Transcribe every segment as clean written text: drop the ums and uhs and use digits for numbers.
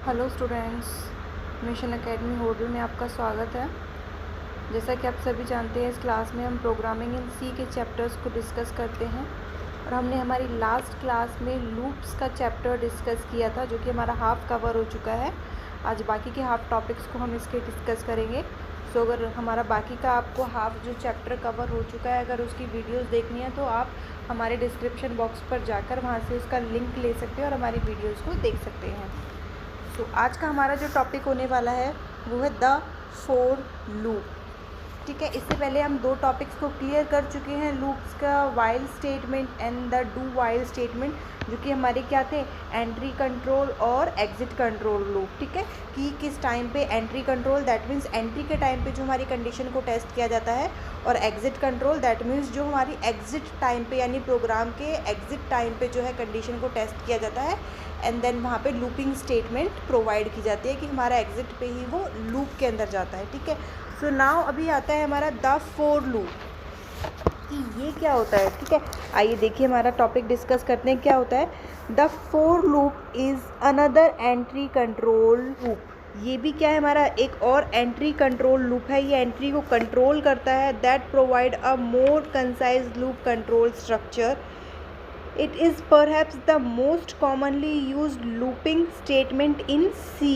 Hello students, mission academy Hodal में आपका स्वागत है। जैसा कि आप सभी जानते हैं, इस क्लास में हम प्रोग्रामिंग इन सी के चैप्टर्स को डिस्कस करते हैं और हमने हमारी लास्ट क्लास में लूप्स का चैप्टर डिस्कस किया था, जो कि हमारा हाफ कवर हो चुका है। आज बाकी के हाफ टॉपिक्स को हम इसके डिस्कस करेंगे। सो अगर हमारा बाकी का आपको हाफ जो चैप्टर कवर हो चुका है, अगर उसकी वीडियोस देखनी है तो आप हमारे डिस्क्रिप्शन बॉक्स पर जाकर वहाँ से उसका लिंक ले सकते हैं और हमारी वीडियोस को देख सकते हैं। तो आज का हमारा जो टॉपिक होने वाला है वो है द फोर लूप। ठीक है, इससे पहले हम दो टॉपिक्स को क्लियर कर चुके हैं, लूप्स का while statement and the do while statement, जो कि हमारे क्या थे, एंट्री कंट्रोल और एग्जिट कंट्रोल लूप। ठीक है, कि किस टाइम पे entry control that means entry के टाइम पे जो हमारी कंडीशन को टेस्ट किया जाता है, और एग्जिट कंट्रोल दैट मीन्स जो हमारी एग्जिट टाइम पे यानी प्रोग्राम के एग्जिट टाइम पे जो है कंडीशन को टेस्ट किया जाता है। एंड देन वहाँ पे लूपिंग स्टेटमेंट प्रोवाइड की जाती है कि हमारा एग्जिट पे ही वो लूप के अंदर जाता है। ठीक है, सो नाउ अभी आता है हमारा द फोर लूप, कि ये क्या होता है। ठीक है, आइए देखिए हमारा टॉपिक डिस्कस करते हैं क्या होता है। The for loop is another entry control loop. ये भी क्या है, हमारा एक और एंट्री कंट्रोल लूप है। ये एंट्री को कंट्रोल करता है। That provide a more concise loop control structure. It is perhaps the most commonly used looping statement in C.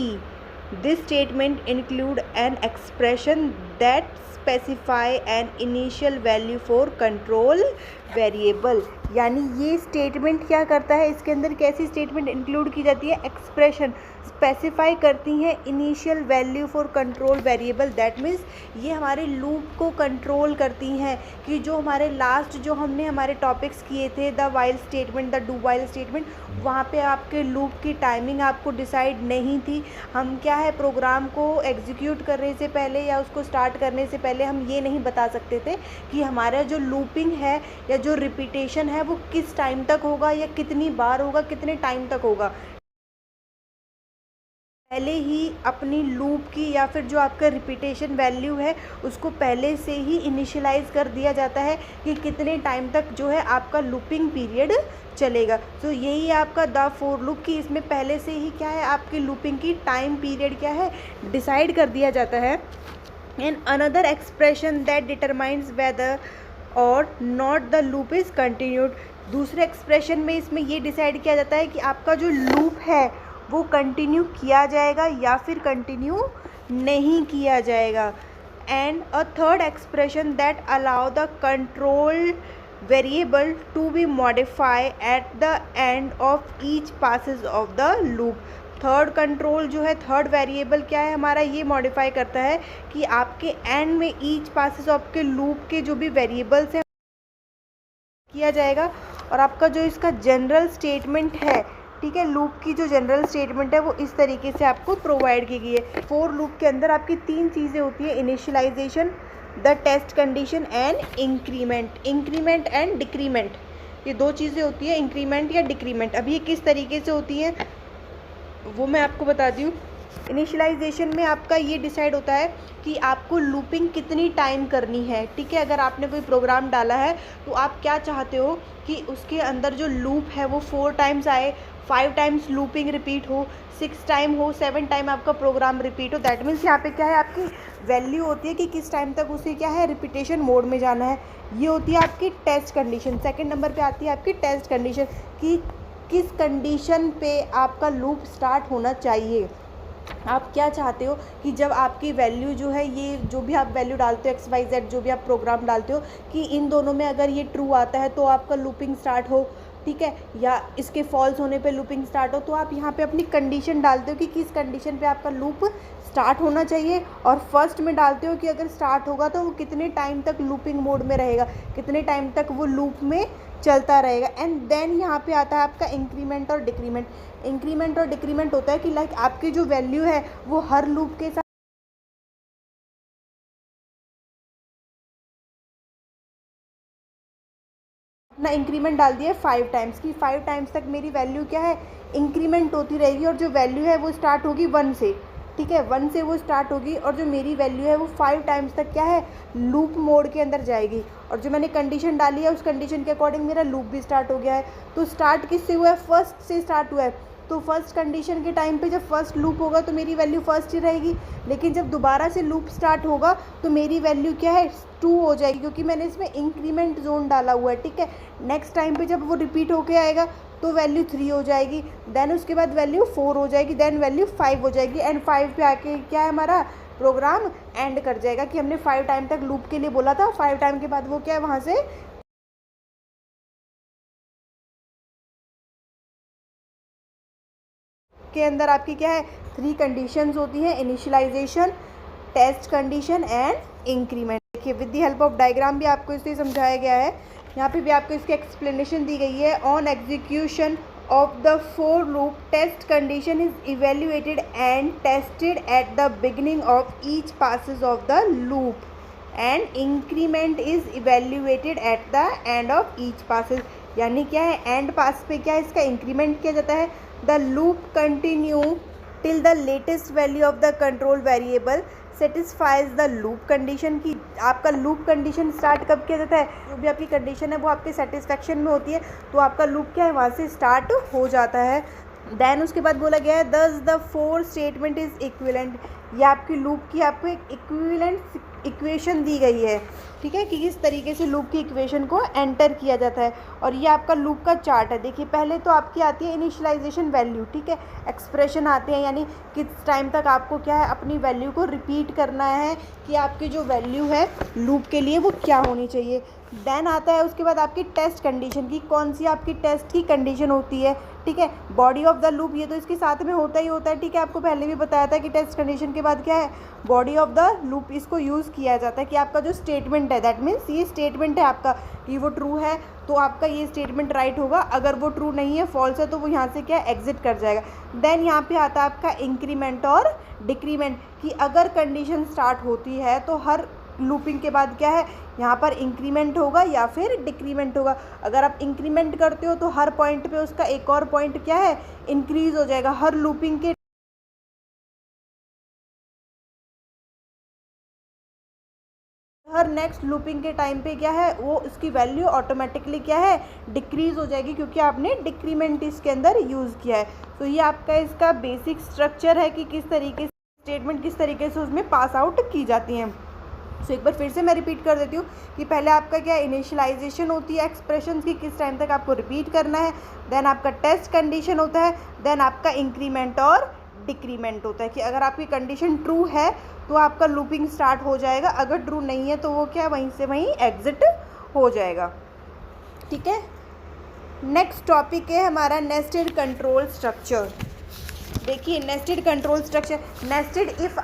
This statement include an expression that specify an initial value for control variable. यानी ये statement क्या करता है, इसके अंदर कैसी statement include की जाती है, एक्सप्रेशन स्पेसिफाई करती हैं initial value for control variable. That means ये हमारे लूप को कंट्रोल करती हैं कि जो हमारे लास्ट जो हमने हमारे टॉपिक्स किए थे, the while statement, the do while statement, वहाँ पे आपके लूप की टाइमिंग आपको डिसाइड नहीं थी। हम क्या है, प्रोग्राम को एग्जीक्यूट करने से पहले या उसको स्टार्ट करने से पहले हम ये नहीं बता सकते थे कि हमारा जो लूपिंग है या जो रिपीटेशन है वो किस टाइम तक होगा या कितनी बार होगा, कितने टाइम तक होगा। पहले ही अपनी लूप की या फिर जो आपका रिपीटेशन वैल्यू है उसको पहले से ही इनिशियलाइज कर दिया जाता है कि कितने टाइम तक जो है आपका लूपिंग पीरियड चलेगा। तो यही है आपका द फोर लूप, की इसमें पहले से ही क्या है, आपकी लूपिंग की टाइम पीरियड क्या है, डिसाइड कर दिया जाता है। And another expression that determines whether or not the loop is continued. दूसरे एक्सप्रेशन में इसमें ये डिसाइड किया जाता है कि आपका जो लूप है वो कंटिन्यू किया जाएगा या फिर कंटिन्यू नहीं किया जाएगा। And a third expression that allow the control variable to be modify at the end of each passes of the loop. Third control जो है, थर्ड वेरिएबल क्या है हमारा, ये मॉडिफाई करता है कि आपके एंड में ईच पासेस ऑफ के लूप के जो भी वेरिएबल्स हैं किया जाएगा। और आपका जो इसका जनरल स्टेटमेंट है, ठीक है, लूप की जो जनरल स्टेटमेंट है वो इस तरीके से आपको प्रोवाइड की गई है। फोर लूप के अंदर आपकी तीन चीज़ें होती है, initialization, the test condition and increment. Increment and decrement, ये दो चीज़ें होती है, इंक्रीमेंट या डिक्रीमेंट। अब ये किस तरीके से होती है वो मैं आपको बताती हूँ। इनिशियलाइजेशन में आपका ये डिसाइड होता है कि आपको लूपिंग कितनी टाइम करनी है। ठीक है, अगर आपने कोई प्रोग्राम डाला है तो आप क्या चाहते हो कि उसके अंदर जो लूप है वो 4 टाइम्स आए, 5 टाइम्स लूपिंग रिपीट हो, 6 टाइम हो, 7 टाइम आपका प्रोग्राम रिपीट हो। दैट मीन्स यहाँ पे क्या है, आपकी वैल्यू होती है कि किस टाइम तक उसे क्या है, रिपीटेशन मोड में जाना है। ये होती है आपकी टेस्ट कंडीशन। सेकेंड नंबर पर आती है आपकी टेस्ट कंडीशन, कि किस कंडीशन पे आपका लूप स्टार्ट होना चाहिए। आप क्या चाहते हो कि जब आपकी वैल्यू जो है, ये जो भी आप वैल्यू डालते हो, XYZ जो भी आप प्रोग्राम डालते हो, कि इन दोनों में अगर ये ट्रू आता है तो आपका लूपिंग स्टार्ट हो, ठीक है, या इसके फॉल्स होने पे लूपिंग स्टार्ट हो। तो आप यहाँ पे अपनी कंडीशन डालते हो कि किस कंडीशन पे आपका लूप स्टार्ट होना चाहिए, और फर्स्ट में डालते हो कि अगर स्टार्ट होगा तो वो कितने टाइम तक लूपिंग मोड में रहेगा, कितने टाइम तक वो लूप में चलता रहेगा। एंड देन यहाँ पे आता है आपका इंक्रीमेंट और डिक्रीमेंट। इंक्रीमेंट और डिक्रीमेंट होता है कि लाइक आपकी जो वैल्यू है वो हर लूप के साथ अपना इंक्रीमेंट डाल दिया 5 टाइम्स, की 5 टाइम्स तक मेरी वैल्यू क्या है, इंक्रीमेंट होती रहेगी, और जो वैल्यू है वो स्टार्ट होगी 1 से। ठीक है, 1 से वो स्टार्ट होगी और जो मेरी वैल्यू है वो 5 टाइम्स तक क्या है, लूप मोड के अंदर जाएगी। और जो मैंने कंडीशन डाली है उस कंडीशन के अकॉर्डिंग मेरा लूप भी स्टार्ट हो गया है। तो स्टार्ट किससे हुआ है, फर्स्ट से स्टार्ट हुआ है। तो फर्स्ट कंडीशन के टाइम पे जब फर्स्ट लूप होगा तो मेरी वैल्यू फर्स्ट ही रहेगी, लेकिन जब दोबारा से लूप स्टार्ट होगा तो मेरी वैल्यू क्या है 2 हो जाएगी, क्योंकि मैंने इसमें इंक्रीमेंट जोन डाला हुआ है। ठीक है, नेक्स्ट टाइम पे जब वो रिपीट होके आएगा तो वैल्यू 3 हो जाएगी, देन उसके बाद वैल्यू 4 हो जाएगी, देन वैल्यू 5 हो जाएगी, एंड 5 पे आके क्या है हमारा प्रोग्राम एंड कर जाएगा कि हमने 5 टाइम तक लूप के लिए बोला था। 5 टाइम के बाद वो क्या है वहाँ से के अंदर आपकी क्या है 3 कंडीशंस होती हैं, initialization, test condition and increment. देखिए with the help of diagram भी आपको इसलिए समझाया गया है, यहाँ पे भी आपको इसकी एक्सप्लेनेशन दी गई है। On execution of the for loop, test condition is evaluated and tested at the beginning of each passes of the loop and increment is evaluated at the end of each passes। यानी क्या है and पास पे क्या है इसका increment किया जाता है। The loop continue till the latest value of the control variable satisfies the loop condition. की आपका लूप कंडीशन स्टार्ट कब किया जाता है, जो भी आपकी कंडीशन है वो आपके सेटिस्फेक्शन में होती है तो आपका लूप क्या है वहाँ से स्टार्ट हो जाता है। देन उसके बाद बोला गया है दस the four statement is equivalent. ये आपकी लूप की आपको एक इक्विवेलेंट इक्वेशन दी गई है, ठीक है, कि किस तरीके से लूप की इक्वेशन को एंटर किया जाता है। और ये आपका लूप का चार्ट है। देखिए पहले तो आपकी आती है इनिशियलाइजेशन वैल्यू, ठीक है, एक्सप्रेशन आते हैं यानी किस टाइम तक आपको क्या है अपनी वैल्यू को रिपीट करना है कि आपकी जो वैल्यू है लूप के लिए वो क्या होनी चाहिए। देन आता है उसके बाद आपकी टेस्ट कंडीशन की, कौन सी आपकी टेस्ट की कंडीशन होती है, ठीक है। बॉडी ऑफ द लूप ये तो इसके साथ में होता ही होता है, ठीक है, आपको पहले भी बताया था कि टेस्ट कंडीशन के बाद क्या है बॉडी ऑफ द लूप, इसको यूज़ किया जाता है कि आपका जो स्टेटमेंट है दैट मीन्स ये स्टेटमेंट है आपका कि वो ट्रू है तो आपका ये स्टेटमेंट राइट होगा, अगर वो ट्रू नहीं है फॉल्स है तो वो यहाँ से क्या एग्जिट कर जाएगा। देन यहाँ पे आता है आपका इंक्रीमेंट और डिक्रीमेंट कि अगर कंडीशन स्टार्ट होती है तो हर लूपिंग के बाद क्या है यहाँ पर इंक्रीमेंट होगा या फिर डिक्रीमेंट होगा। अगर आप इंक्रीमेंट करते हो तो हर पॉइंट पे उसका एक और पॉइंट क्या है इंक्रीज हो जाएगा। हर लूपिंग के हर नेक्स्ट लूपिंग के टाइम पे क्या है वो इसकी वैल्यू ऑटोमेटिकली क्या है डिक्रीज हो जाएगी क्योंकि आपने डिक्रीमेंट इसके अंदर यूज़ किया है। तो ये आपका इसका बेसिक स्ट्रक्चर है कि किस तरीके से स्टेटमेंट किस तरीके से उसमें पास आउट की जाती हैं। सो एक बार फिर से मैं रिपीट कर देती हूँ कि पहले आपका क्या इनिशियलाइजेशन होती है एक्सप्रेशन की, किस टाइम तक आपको रिपीट करना है। देन आपका टेस्ट कंडीशन होता है, देन आपका इंक्रीमेंट और डिक्रीमेंट होता है कि अगर आपकी कंडीशन ट्रू है तो आपका लूपिंग स्टार्ट हो जाएगा, अगर ट्रू नहीं है तो वो क्या वहीं से वहीं एग्जिट हो जाएगा, ठीक है। नेक्स्ट टॉपिक है हमारा नेस्टेड कंट्रोल स्ट्रक्चर। देखिए nested control structure, nested if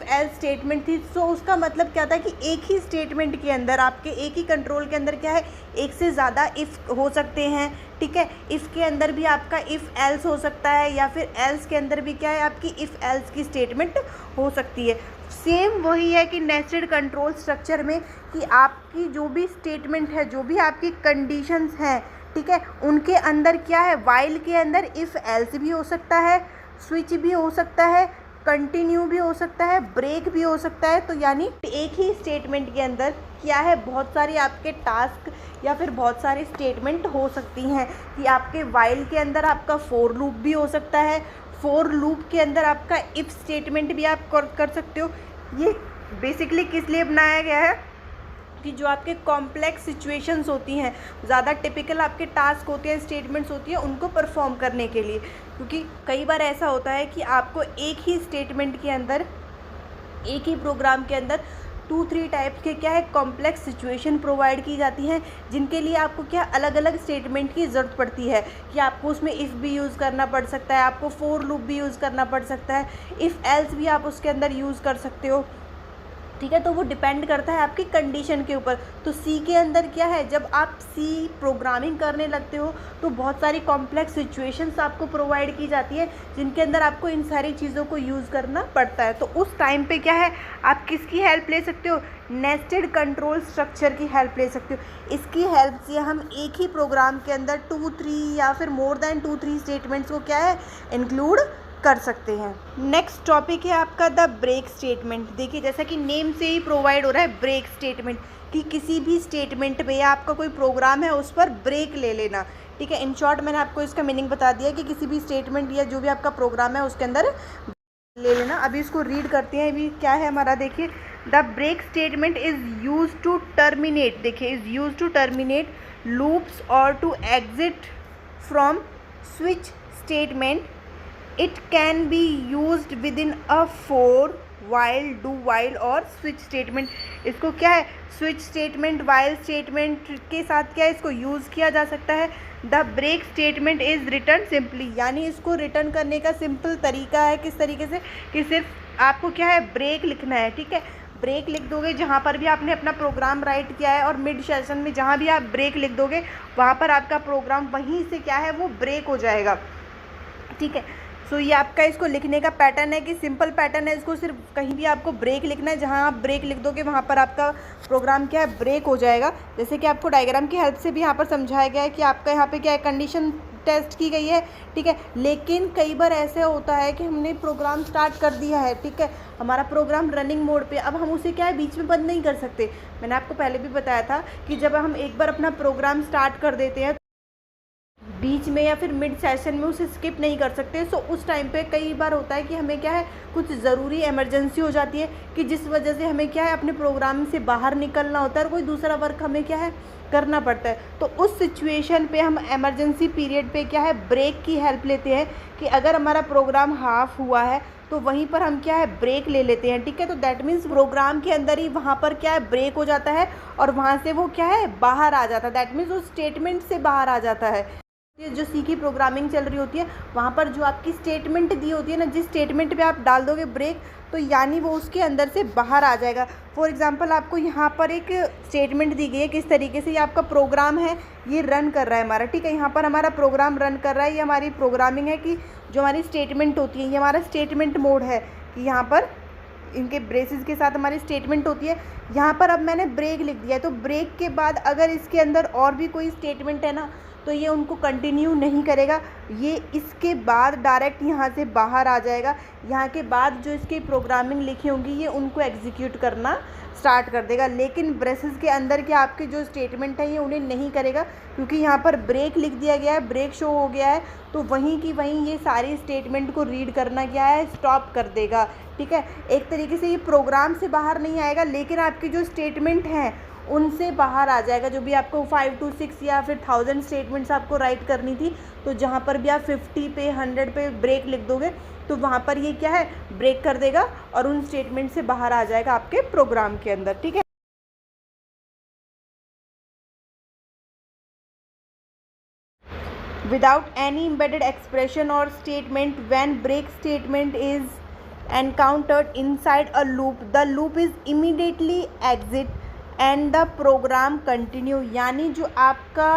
else statement थी तो उसका मतलब क्या था कि एक ही स्टेटमेंट के अंदर आपके एक ही कंट्रोल के अंदर क्या है एक से ज़्यादा इफ़ हो सकते हैं, ठीक है। इफ़ के अंदर भी आपका इफ़ एल्स हो सकता है या फिर एल्स के अंदर भी क्या है आपकी इफ़ एल्स की स्टेटमेंट हो सकती है। सेम वही है कि नेस्टेड कंट्रोल स्ट्रक्चर में कि आपकी जो भी स्टेटमेंट है जो भी आपकी कंडीशंस हैं, ठीक है, उनके अंदर क्या है वाइल के अंदर इफ़ एल्स भी हो सकता है, स्विच भी हो सकता है, कंटिन्यू भी हो सकता है, ब्रेक भी हो सकता है। तो यानी एक ही स्टेटमेंट के अंदर क्या है बहुत सारी आपके टास्क या फिर बहुत सारी स्टेटमेंट हो सकती हैं कि आपके वाइल के अंदर आपका फोर लूप भी हो सकता है, फोर लूप के अंदर आपका इफ़ स्टेटमेंट भी आप कर सकते हो। ये बेसिकली किस लिए बनाया गया है कि जो आपके कॉम्प्लेक्स सिचुएशंस होती हैं, ज़्यादा टिपिकल आपके टास्क होते हैं, स्टेटमेंट्स होती हैं, उनको परफॉर्म करने के लिए। क्योंकि कई बार ऐसा होता है कि आपको एक ही स्टेटमेंट के अंदर एक ही प्रोग्राम के अंदर 2-3 टाइप्स के क्या है कॉम्प्लेक्स सिचुएशन प्रोवाइड की जाती हैं जिनके लिए आपको क्या अलग अलग स्टेटमेंट की ज़रूरत पड़ती है कि आपको उसमें इफ़ भी यूज़ करना पड़ सकता है, आपको फोर लूप भी यूज़ करना पड़ सकता है, इफ़ एल्स भी आप उसके अंदर यूज़ कर सकते हो, ठीक है। तो वो डिपेंड करता है आपकी कंडीशन के ऊपर। तो सी के अंदर क्या है जब आप सी प्रोग्रामिंग करने लगते हो तो बहुत सारी कॉम्प्लेक्स सिचुएशंस आपको प्रोवाइड की जाती है जिनके अंदर आपको इन सारी चीज़ों को यूज़ करना पड़ता है। तो उस टाइम पे क्या है आप किसकी हेल्प ले सकते हो, नेस्टेड कंट्रोल स्ट्रक्चर की हेल्प ले सकते हो। इसकी हेल्प से हम एक ही प्रोग्राम के अंदर 2-3 या फिर मोर देन 2-3 स्टेटमेंट्स को क्या है इंक्लूड कर सकते हैं। नेक्स्ट टॉपिक है आपका द ब्रेक स्टेटमेंट। देखिए जैसा कि नेम से ही प्रोवाइड हो रहा है ब्रेक स्टेटमेंट, कि किसी भी स्टेटमेंट पे या आपका कोई प्रोग्राम है उस पर ब्रेक ले लेना, ठीक है। इन शॉर्ट मैंने आपको इसका मीनिंग बता दिया कि किसी भी स्टेटमेंट या जो भी आपका प्रोग्राम है उसके अंदर ले लेना। अभी इसको रीड करते हैं। अभी क्या है हमारा, देखिए, the break statement is use to terminate, देखिए, is use to terminate loops or to exit from switch statement. It can be used with in a for while, do while or switch statement. इसको क्या है, switch statement, while statement के साथ क्या है, इसको use किया जा सकता है। The break statement is return simply, यानी इसको रिटर्न करने का सिंपल तरीका है किस तरीके से, कि सिर्फ आपको क्या है, ब्रेक लिखना है, ठीक है। ब्रेक लिख दोगे जहाँ पर भी आपने अपना प्रोग्राम राइट किया है, और मिड सेशन में जहाँ भी आप ब्रेक लिख दोगे वहाँ पर आपका प्रोग्राम वहीं से क्या है, वो ब्रेक हो जाएगा, ठीक है। सो ये आपका इसको लिखने का पैटर्न है कि सिंपल पैटर्न है, इसको सिर्फ कहीं भी आपको ब्रेक लिखना है, जहाँ आप ब्रेक लिख दोगे वहाँ पर आपका प्रोग्राम क्या है, ब्रेक हो जाएगा। जैसे कि आपको डायग्राम की हेल्प से भी यहाँ पर समझाया गया है कि आपका यहाँ पे क्या है, कंडीशन टेस्ट की गई है, ठीक है। लेकिन कई बार ऐसे होता है कि हमने प्रोग्राम स्टार्ट कर दिया है, ठीक है, हमारा प्रोग्राम रनिंग मोड पे, अब हम उसे क्या है, बीच में बंद नहीं कर सकते। मैंने आपको पहले भी बताया था कि जब हम एक बार अपना प्रोग्राम स्टार्ट कर देते हैं बीच में या फिर मिड सेशन में उसे स्किप नहीं कर सकते। सो उस टाइम पे कई बार होता है कि हमें क्या है, कुछ ज़रूरी इमरजेंसी हो जाती है कि जिस वजह से हमें क्या है, अपने प्रोग्राम से बाहर निकलना होता है और कोई दूसरा वर्क हमें क्या है, करना पड़ता है। तो उस सिचुएशन पे हम इमरजेंसी पीरियड पे क्या है, ब्रेक की हेल्प लेते हैं कि अगर हमारा प्रोग्राम हाफ हुआ है तो वहीं पर हम क्या है, ब्रेक ले लेते हैं, ठीक है। तो दैट मीन्स प्रोग्राम के अंदर ही वहाँ पर क्या है, ब्रेक हो जाता है और वहाँ से वो क्या है, बाहर आ जाता है। दैट मीन्स उस स्टेटमेंट से बाहर आ जाता है। ये जो सी की प्रोग्रामिंग चल रही होती है वहाँ पर जो आपकी स्टेटमेंट दी होती है ना, जिस स्टेटमेंट पे आप डाल दोगे ब्रेक, तो यानी वो उसके अंदर से बाहर आ जाएगा। फॉर एग्जांपल आपको यहाँ पर एक स्टेटमेंट दी गई है, किस तरीके से ये आपका प्रोग्राम है, ये रन कर रहा है हमारा, ठीक है। यहाँ पर हमारा प्रोग्राम रन कर रहा है, ये हमारी प्रोग्रामिंग है कि जो हमारी स्टेटमेंट होती है, ये हमारा स्टेटमेंट मोड है कि यहाँ पर इनके ब्रेसेस के साथ हमारी स्टेटमेंट होती है। यहाँ पर अब मैंने ब्रेक लिख दिया है, तो ब्रेक के बाद अगर इसके अंदर और भी कोई स्टेटमेंट है ना, तो ये उनको कंटिन्यू नहीं करेगा, ये इसके बाद डायरेक्ट यहाँ से बाहर आ जाएगा। यहाँ के बाद जो इसकी प्रोग्रामिंग लिखी होंगी ये उनको एग्जीक्यूट करना स्टार्ट कर देगा। लेकिन ब्रेसेस के अंदर के आपके जो स्टेटमेंट है ये उन्हें नहीं करेगा, क्योंकि यहाँ पर ब्रेक लिख दिया गया है, ब्रेक शो हो गया है, तो वहीं की वहीं ये सारी स्टेटमेंट को रीड करना क्या है, स्टॉप कर देगा, ठीक है। एक तरीके से ये प्रोग्राम से बाहर नहीं आएगा, लेकिन आपकी जो स्टेटमेंट हैं उनसे बाहर आ जाएगा। जो भी आपको 5 to 6 या फिर 1000 स्टेटमेंट्स आपको राइट करनी थी, तो जहाँ पर भी आप 50 पे 100 पे ब्रेक लिख दोगे तो वहाँ पर ये क्या है, ब्रेक कर देगा और उन स्टेटमेंट से बाहर आ जाएगा आपके प्रोग्राम के अंदर, ठीक है। Without any embedded expression or statement, when break statement is encountered inside a loop, the loop is immediately exit and the program continue। यानी जो आपका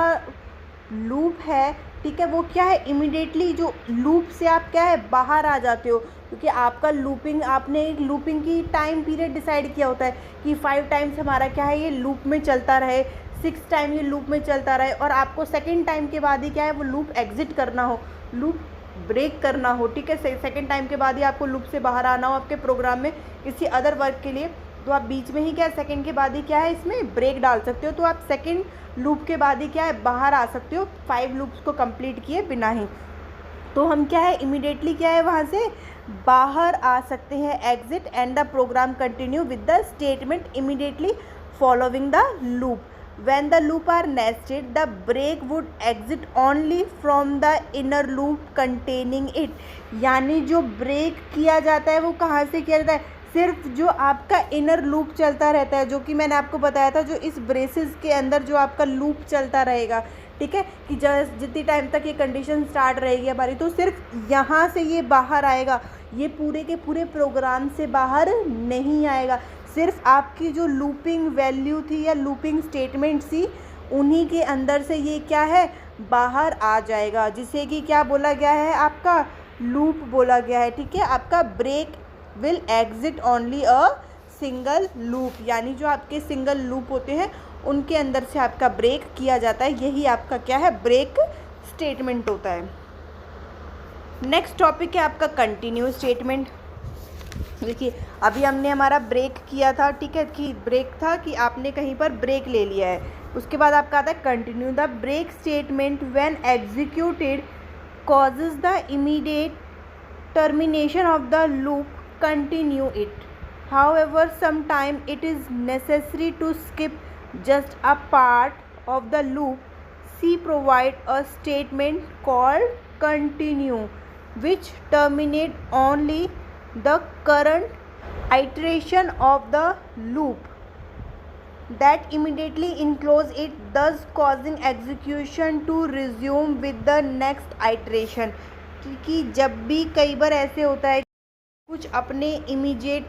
लूप है, ठीक है, वो क्या है, इमिडिएटली जो लूप से आप क्या है, बाहर आ जाते हो, क्योंकि आपका लूपिंग, आपने एक लूपिंग की टाइम पीरियड डिसाइड किया होता है कि 5 टाइम्स हमारा क्या है, ये लूप में चलता रहे, 6 टाइम ये लूप में चलता रहे, और आपको सेकेंड टाइम के बाद ही क्या है, वो लूप एग्जिट करना हो, लूप ब्रेक करना हो, ठीक है। सेकेंड टाइम के बाद ही आपको लूप से बाहर आना हो आपके प्रोग्राम में किसी अदर वर्क के लिए, तो आप बीच में ही क्या है, सेकेंड के बाद ही क्या है, इसमें ब्रेक डाल सकते हो। तो आप सेकेंड लूप के बाद ही क्या है, बाहर आ सकते हो 5 लूप्स को कंप्लीट किए बिना ही। तो हम क्या है, इमीडिएटली क्या है, वहाँ से बाहर आ सकते हैं, exit and the program continue with the statement immediately following the loop. When the loop are nested, the break would exit only from the inner loop containing it। यानी जो ब्रेक किया जाता है वो कहाँ से किया जाता है, सिर्फ जो आपका इनर लूप चलता रहता है, जो कि मैंने आपको बताया था, जो इस ब्रेसेस के अंदर जो आपका लूप चलता रहेगा, ठीक है, कि जितनी टाइम तक ये कंडीशन स्टार्ट रहेगी हमारी, तो सिर्फ यहाँ से ये बाहर आएगा, ये पूरे के पूरे प्रोग्राम से बाहर नहीं आएगा। सिर्फ आपकी जो लूपिंग वैल्यू थी या लूपिंग स्टेटमेंट थी उन्हीं के अंदर से ये क्या है, बाहर आ जाएगा, जिसे कि क्या बोला गया है, आपका लूप बोला गया है, ठीक है। आपका break will exit only a single loop, यानी जो आपके सिंगल लूप होते हैं उनके अंदर से आपका ब्रेक किया जाता है, यही आपका क्या है, ब्रेक स्टेटमेंट होता है। नेक्स्ट टॉपिक है आपका कंटिन्यू स्टेटमेंट। देखिए अभी हमने हमारा ब्रेक किया था, ठीक है, कि ब्रेक था कि आपने कहीं पर ब्रेक ले लिया है। उसके बाद आपका आता है continue. The break statement when executed causes the immediate termination of the loop. Continue it. However, sometime it is necessary to skip just a part of the loop. C provide a statement called continue which terminate only the current iteration of the loop that immediately enclose it, thus causing execution to resume with the next iteration. कि जब भी कई बार ऐसे होता है कुछ अपने immediate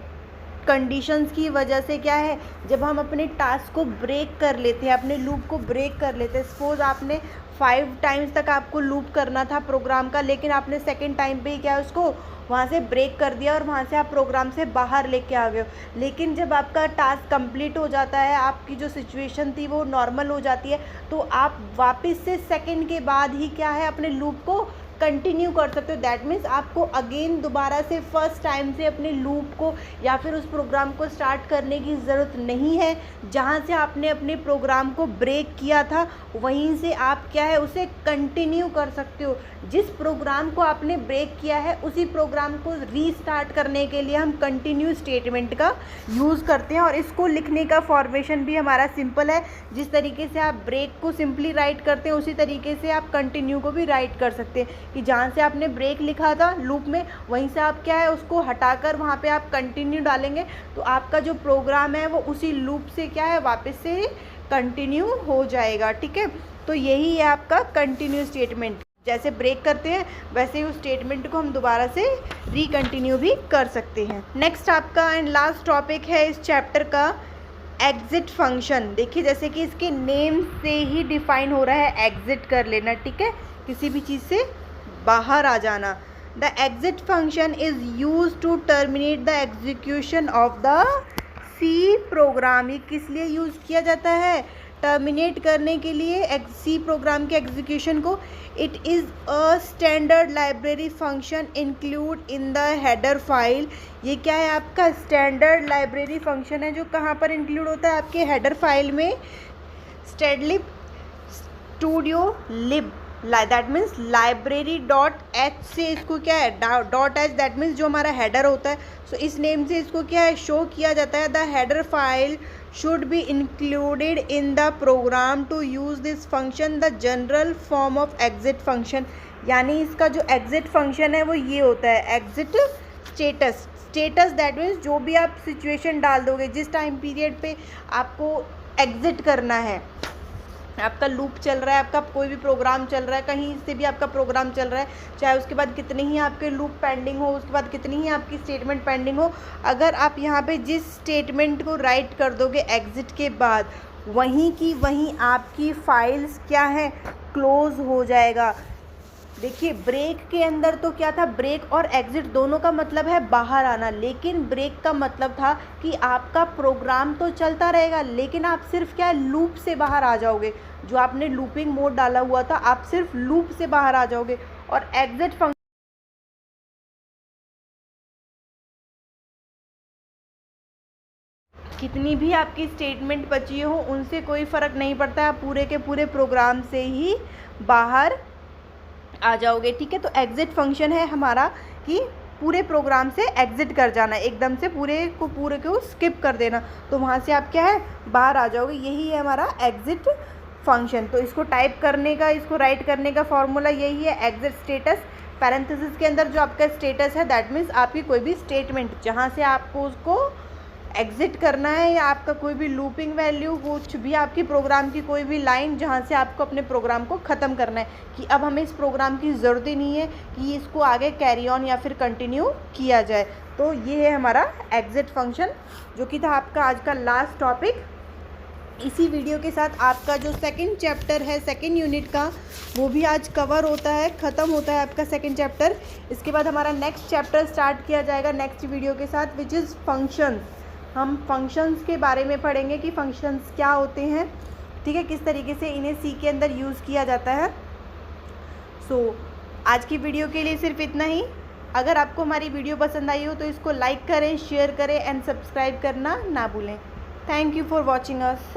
conditions की वजह से क्या है, जब हम अपने टास्क को ब्रेक कर लेते हैं, अपने लूप को ब्रेक कर लेते हैं। सपोज़ आपने 5 टाइम्स तक आपको लूप करना था प्रोग्राम का, लेकिन आपने सेकंड टाइम पे ही क्या उसको वहाँ से ब्रेक कर दिया और वहाँ से आप प्रोग्राम से बाहर लेके आ गए हो। लेकिन जब आपका टास्क कंप्लीट हो जाता है, आपकी जो सिचुएशन थी वो नॉर्मल हो जाती है, तो आप वापस से सेकंड के बाद ही क्या है अपने लूप को कंटिन्यू कर सकते हो। दैट मीन्स आपको अगेन दोबारा से फर्स्ट टाइम से अपने लूप को या फिर उस प्रोग्राम को स्टार्ट करने की ज़रूरत नहीं है। जहाँ से आपने अपने प्रोग्राम को ब्रेक किया था वहीं से आप क्या है उसे कंटिन्यू कर सकते हो। जिस प्रोग्राम को आपने ब्रेक किया है उसी प्रोग्राम को रीस्टार्ट करने के लिए हम कंटिन्यू स्टेटमेंट का यूज़ करते हैं। और इसको लिखने का फॉर्मेशन भी हमारा सिंपल है। जिस तरीके से आप ब्रेक को सिंपली राइट करते हैं उसी तरीके से आप कंटिन्यू को भी राइट कर सकते हैं, कि जहाँ से आपने ब्रेक लिखा था लूप में वहीं से आप क्या है उसको हटाकर वहाँ पे आप कंटिन्यू डालेंगे, तो आपका जो प्रोग्राम है वो उसी लूप से क्या है वापस से कंटिन्यू हो जाएगा। ठीक है, तो यही है आपका कंटिन्यू स्टेटमेंट। जैसे ब्रेक करते हैं वैसे ही उस स्टेटमेंट को हम दोबारा से रिकंटिन्यू भी कर सकते हैं। नेक्स्ट आपका एंड लास्ट टॉपिक है इस चैप्टर का एग्जिट फंक्शन। देखिए जैसे कि इसके नेम से ही डिफाइन हो रहा है एग्जिट कर लेना, ठीक है, किसी भी चीज़ से बाहर आ जाना। The exit function is use to terminate the execution of the C program. ये किस लिए यूज़ किया जाता है? टर्मिनेट करने के लिए सी प्रोग्राम के एग्जीक्यूशन को। It is a standard library function include in the header file. ये क्या है आपका स्टैंडर्ड लाइब्रेरी फंक्शन है जो कहाँ पर इंक्लूड होता है आपके हेडर फाइल में। Stdlib studio lib, that means library dot H से इसको क्या है डॉट एच, दैट मीन्स जो हमारा हेडर होता है, सो इस नेम से इसको क्या है शो किया जाता है। The header file should be included in the program to use this function the general form of exit function. यानी इसका जो एग्जिट फंक्शन है वो ये होता है exit status. Status that means जो भी आप सिचुएशन डाल दोगे, जिस टाइम पीरियड पे आपको एग्जिट करना है, आपका लूप चल रहा है, आपका कोई भी प्रोग्राम चल रहा है, कहीं से भी आपका प्रोग्राम चल रहा है, चाहे उसके बाद कितने ही आपके लूप पेंडिंग हो, उसके बाद कितनी ही आपकी स्टेटमेंट पेंडिंग हो, अगर आप यहाँ पे जिस स्टेटमेंट को राइट कर दोगे एग्जिट के बाद, वहीं की वहीं आपकी फाइल्स क्या है क्लोज हो जाएगा। देखिए ब्रेक के अंदर तो क्या था, ब्रेक और एग्जिट दोनों का मतलब है बाहर आना, लेकिन ब्रेक का मतलब था कि आपका प्रोग्राम तो चलता रहेगा लेकिन आप सिर्फ क्या लूप से बाहर आ जाओगे। जो आपने लूपिंग मोड डाला हुआ था आप सिर्फ लूप से बाहर आ जाओगे। और एग्जिट फंक्शन कितनी भी आपकी स्टेटमेंट बची हो उनसे कोई फ़र्क नहीं पड़ता, आप पूरे के पूरे प्रोग्राम से ही बाहर आ जाओगे। ठीक है, तो एग्जिट फंक्शन है हमारा कि पूरे प्रोग्राम से एग्जिट कर जाना, एकदम से पूरे को स्किप कर देना, तो वहाँ से आप क्या है बाहर आ जाओगे। यही है हमारा एग्जिट फंक्शन। तो इसको टाइप करने का, इसको राइट करने का फॉर्मूला यही है एग्जिट स्टेटस। पैरेंथेसिस के अंदर जो आपका स्टेटस है दैट मीन्स आपकी कोई भी स्टेटमेंट जहाँ से आपको उसको एग्जिट करना है, या आपका कोई भी लूपिंग वैल्यू, कुछ भी आपकी प्रोग्राम की कोई भी लाइन जहाँ से आपको अपने प्रोग्राम को ख़त्म करना है कि अब हमें इस प्रोग्राम की ज़रूरत ही नहीं है कि इसको आगे कैरी ऑन या फिर कंटिन्यू किया जाए। तो ये है हमारा एग्जिट फंक्शन जो कि था आपका आज का लास्ट टॉपिक। इसी वीडियो के साथ आपका जो सेकंड चैप्टर है सेकंड यूनिट का वो भी आज कवर होता है, ख़त्म होता है आपका सेकंड चैप्टर। इसके बाद हमारा नेक्स्ट चैप्टर स्टार्ट किया जाएगा नेक्स्ट वीडियो के साथ, विच इज़ फंक्शंस। हम फंक्शंस के बारे में पढ़ेंगे कि फंक्शंस क्या होते हैं, ठीक है, किस तरीके से इन्हें सी के अंदर यूज़ किया जाता है। सो आज की वीडियो के लिए सिर्फ इतना ही। अगर आपको हमारी वीडियो पसंद आई हो तो इसको लाइक करें, शेयर करें एंड सब्सक्राइब करना ना भूलें। Thank you for watching us.